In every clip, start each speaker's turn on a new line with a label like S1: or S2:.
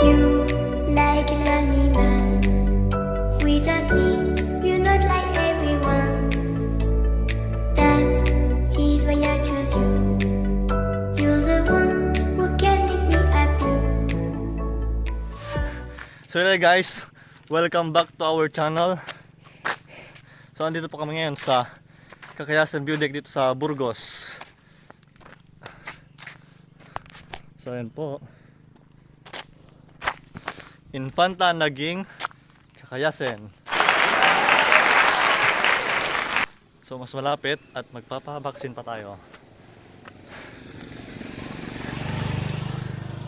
S1: You like a lonely man. Without me, you're not like everyone. That's he's why I choose you. You're the one who can make me happy.
S2: So hey guys, welcome back to our channel. So andito po kami ngayon sa Kakayasan View Deck dito sa Burgos. So ayan po, Infanta naging Kakayasan. So mas malapit at magpapabaksin pa tayo.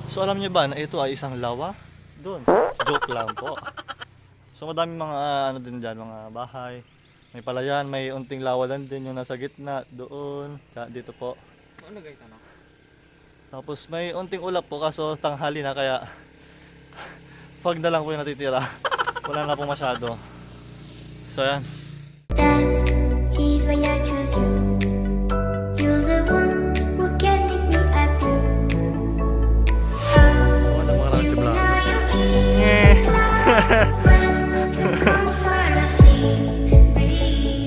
S2: So alam niyo ba na ito ay isang lawa? Doon, joke lang po. So madami mga ano din dyan, mga bahay. May palayan, may unting lawalan din yung nasa gitna doon, dito po.
S3: Ano guys, ano?
S2: Tapos may unting ulap po kaso tanghali na kaya fog na lang po yung natitira. Wala na po masyado. So yan.
S1: That's he's why I choose you. You're the one who can make me happy.
S2: Wala mga
S1: You
S2: vlog.
S1: know you in love when it comes for the sea.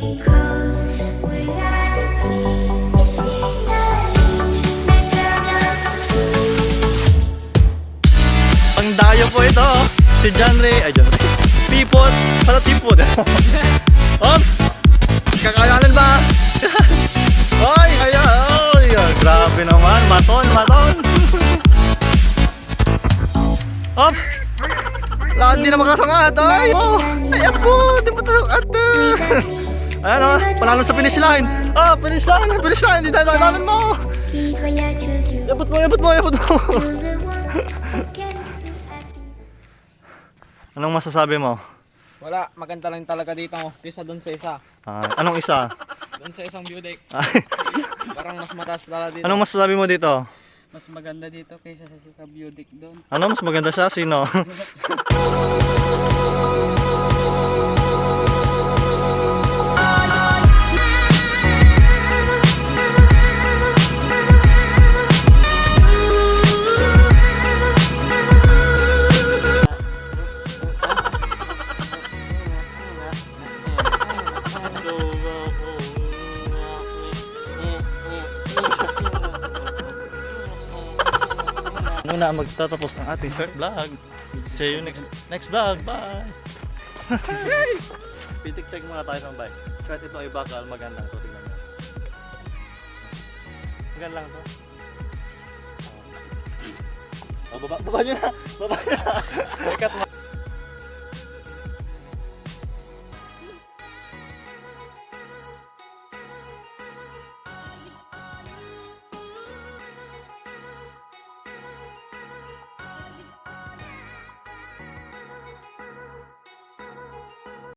S1: Because we are the peace better than trees.
S2: Ang dayo po ito, si John Ray, Pipot, pala Tipot. Ops! Kakayanan ba? Ay, grabe naman, maton. Op! Lahat di na makasangat, ay po, di mo ito, ayan o, panalo sa finish line. Finish line, di tayo dalaman mo.
S1: He's why I choose you.
S2: Yabot mo.
S1: You're the one who can make me happy.
S2: Anong masasabi mo?
S3: Wala, maganda lang talaga dito. Kisa doon sa isa.
S2: Anong isa?
S3: Doon sa isang view deck.
S2: Ay,
S3: Parang mas mataas pala dito.
S2: anong masasabi mo dito?
S3: Mas maganda dito kaysa sa view deck doon.
S2: Ano, mas maganda siya? Sino? Muna magtatapos ang ating short vlog. See you next vlog. Bye! Pitik check muna tayo ng bike. Kahit ito ay bakal, maganda to. Tingnan mo. Maganda lang to. Baba nyo na!